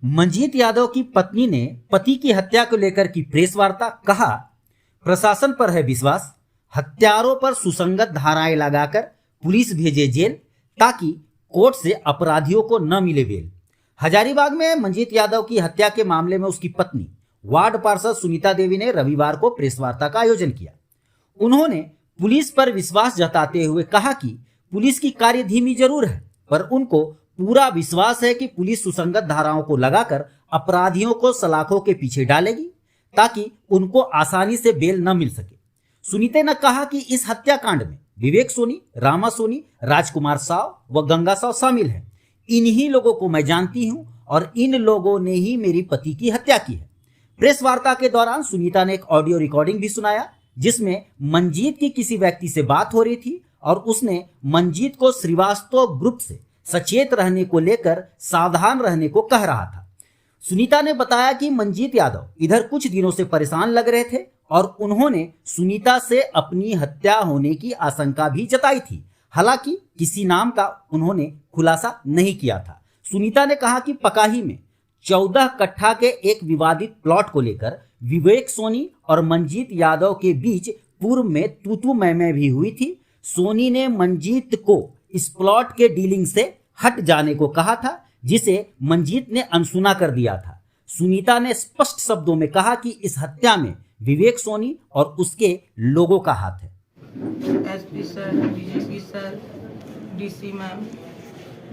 मंजीत यादव की पत्नी ने पति की हत्या को लेकर की प्रेस वार्ता। कहा, प्रशासन पर है विश्वास, हत्यारों पर सुसंगत धाराएं लगाकर पुलिस भेजे जेल ताकि कोर्ट से अपराधियों को न मिले बेल। हजारीबाग में मंजीत यादव की हत्या के मामले में उसकी पत्नी वार्ड पार्षद सुनीता देवी ने रविवार को प्रेस वार्ता का आयोजन किया। उन्होंने पुलिस पर विश्वास जताते हुए कहा कि पुलिस की कार्य धीमी जरूर है, पर उनको पूरा विश्वास है कि पुलिस सुसंगत धाराओं को लगाकर अपराधियों को सलाखों के पीछे डालेगी ताकि उनको आसानी से बेल न मिल सके। सुनीता ने कहा कि इस हत्याकांड में विवेक सोनी, रामा सोनी, राजकुमार साव व गंगा साव शामिल हैं। इन्हीं लोगों को मैं जानती हूं और इन लोगों ने ही मेरी पति की हत्या की है। प्रेस वार्ता के दौरान सुनीता ने एक ऑडियो रिकॉर्डिंग भी सुनाया जिसमें मंजीत की किसी व्यक्ति से बात हो रही थी और उसने मंजीत को श्रीवास्तव ग्रुप से सचेत रहने को लेकर सावधान रहने को कह रहा था। सुनीता ने बताया कि मंजीत यादव इधर कुछ दिनों से परेशान लग रहे थे और उन्होंने सुनीता से अपनी हत्या होने की आशंका भी जताई थी। हालांकि किसी नाम का उन्होंने खुलासा नहीं किया था। सुनीता ने कहा कि पकाही में 14 कट्ठा के एक विवादित प्लॉट को लेकर विवेक सोनी और मंजीत यादव के बीच पूर्व में तू मैं भी हुई थी। सोनी ने मंजीत को इस प्लॉट के डीलिंग से हट जाने को कहा था, जिसे मंजीत ने अनसुना कर दिया था। सुनीता ने स्पष्ट शब्दों में कहा कि इस हत्या में विवेक सोनी और उसके लोगों का हाथ है। SP sir, DGP sir, DC ma'am,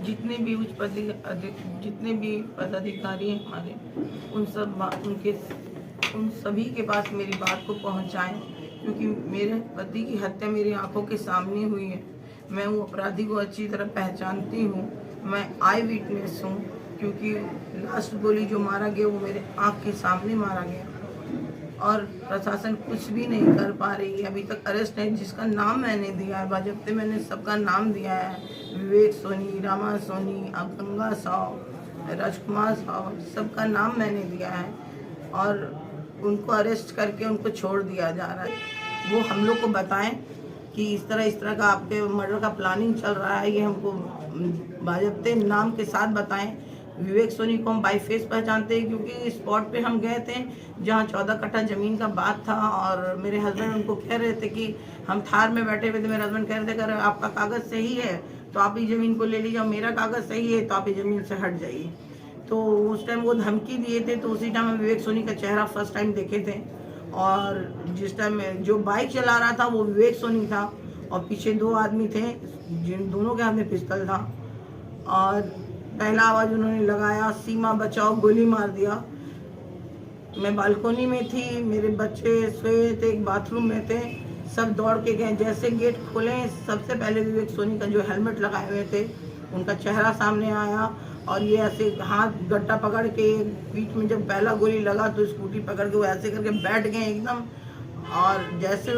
जितने भी जितने भी पदाधिकारी हैं हमारे, उन सभी के पास मेरी बात को पहुंचाएं, क्योंकि मेरे पति की हत्या मेरी आंखों के सामने हुई है। मैं वो अपराधी को अच्छी तरह पहचानती हूँ। मैं आई विटनेस हूँ, क्योंकि लास्ट गोली जो मारा गया वो मेरे आंख के सामने मारा गया और प्रशासन कुछ भी नहीं कर पा रही है। अभी तक अरेस्ट है, जिसका नाम मैंने दिया है, बाजब्ते मैंने सबका नाम दिया है। विवेक सोनी, रामा सोनी, गंगा साव, राजकुमार साव, सबका नाम मैंने दिया है और उनको अरेस्ट करके उनको छोड़ दिया जा रहा है। वो हम लोग को बताएं कि इस तरह का आपके मर्डर का प्लानिंग चल रहा है, ये हमको बाजब्ते नाम के साथ बताएं। विवेक सोनी को हम बाई फेस पहचानते हैं, क्योंकि स्पॉट पे हम गए थे जहाँ 14 कट्ठा ज़मीन का बात था और मेरे हस्बैंड उनको कह रहे थे कि हम थार में बैठे हुए थे। मेरे हस्बैंड कह रहे थे अगर आपका कागज़ सही है तो आप इस ज़मीन को ले लीजिए, मेरा कागज़ सही है तो आप इस ज़मीन से हट जाइए। तो उस टाइम वो धमकी दिए थे। तो उसी टाइम हम विवेक सोनी का चेहरा फर्स्ट टाइम देखे थे और जिस टाइम जो बाइक चला रहा था वो विवेक सोनी था और पीछे 2 आदमी थे जिन दोनों के हाथ में पिस्तौल था और पहला आवाज़ उन्होंने लगाया, सीमा बचाओ, गोली मार दिया। मैं बालकोनी में थी, मेरे बच्चे सोए थे, एक बाथरूम में थे, सब दौड़ के गए। जैसे गेट खोले सबसे पहले विवेक सोनी का जो हेलमेट लगाए हुए थे उनका चेहरा सामने आया और ये ऐसे हाथ गट्टा पकड़ के बीच में जब पहला गोली लगा तो स्कूटी पकड़ के वो ऐसे करके बैठ गए एकदम। और जैसे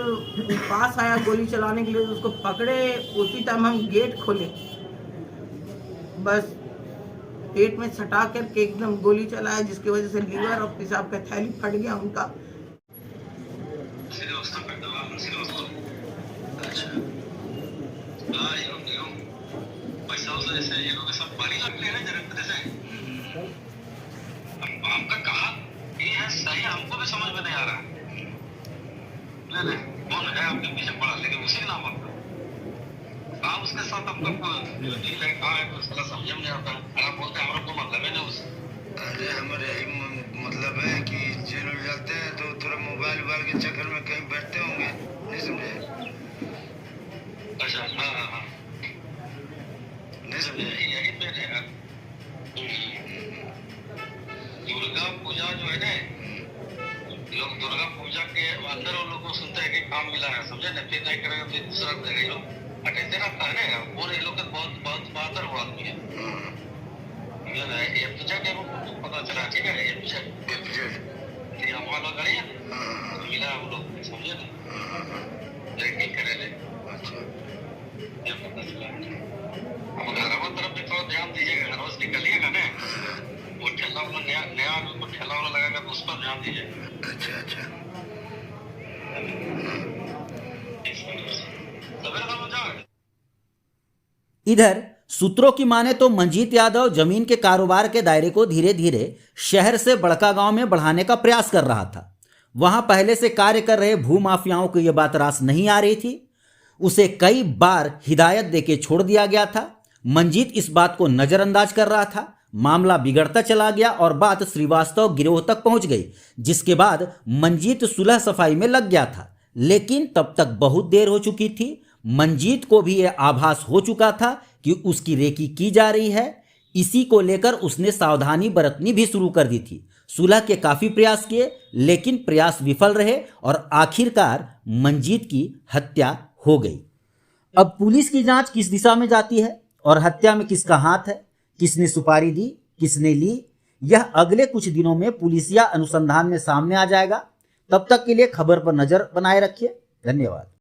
पास आया गोली चलाने के लिए उसको पकड़े, उसी टाइम हम गेट खोले, बस पेट में सटा करके एकदम गोली चलाया, जिसकी वजह से लीवर और पेशाब का थैली फट गया उनका। हमका कहा ये है सही, हमको भी समझ में नहीं आ रहा। नहीं कौन है आपके पीछे पड़ा, लेकिन उसी का नाम आपका कहा, उसके साथ हमको डील है, कहा है तो उसका समझ में नहीं आता। आप बोलते हैं हमारा कोई मतलब है नहीं उससे। अरे हमारे यही मतलब है कि जेल में जाते हैं तो थोड़ा मोबाइल के चक्कर में कहीं बैठते होंगे, नहीं समझे? अच्छा, हाँ, नहीं समझे? यही पे है। दुर्गा पूजा जो है ना, लोग दुर्गा पूजा के अंदर उन लोगों को सुनते हैं कि काम मिला है, समझे ना, फिर नहीं करेंगे फिर दूसरा करेगा। ये लोग अटेंशन रखता है ना, और ये लोग बहुत बहुत बहादुर वो आदमी है। ये पूजा के पता चला, ठीक है, ये पूजा ठीक हम वाला गए तो मिला हम लोग, समझे ना, ड्रिंकिंग करे थे। अच्छा, ये पता चला। अब घरवा तरफ भी थोड़ा ध्यान दीजिएगा, घरवा से निकलिएगा ना, वो ठेला वाला नया को ठेला वाला लगाएगा तो उस पर ध्यान दीजिएगा। अच्छा अच्छा, इधर सूत्रों की माने तो मंजीत यादव जमीन के कारोबार के दायरे को धीरे धीरे शहर से बड़का गांव में बढ़ाने का प्रयास कर रहा था। वहां पहले से कार्य कर रहे भूमाफियाओं को यह बात रास नहीं आ रही थी। उसे कई बार हिदायत देके छोड़ दिया गया था। मंजीत इस बात को नजरअंदाज कर रहा था। मामला बिगड़ता चला गया और बात श्रीवास्तव गिरोह तक पहुंच गई, जिसके बाद मंजीत सुलह सफाई में लग गया था। लेकिन तब तक बहुत देर हो चुकी थी। मंजीत को भी यह आभास हो चुका था कि उसकी रेकी की जा रही है। इसी को लेकर उसने सावधानी बरतनी भी शुरू कर दी थी। सुलह के काफी प्रयास किए, लेकिन प्रयास विफल रहे और आखिरकार मंजीत की हत्या हो गई। अब पुलिस की जांच किस दिशा में जाती है और हत्या में किसका हाथ है, किसने सुपारी दी, किसने ली, यह अगले कुछ दिनों में पुलिसिया अनुसंधान में सामने आ जाएगा। तब तक के लिए खबर पर नजर बनाए रखिए। धन्यवाद।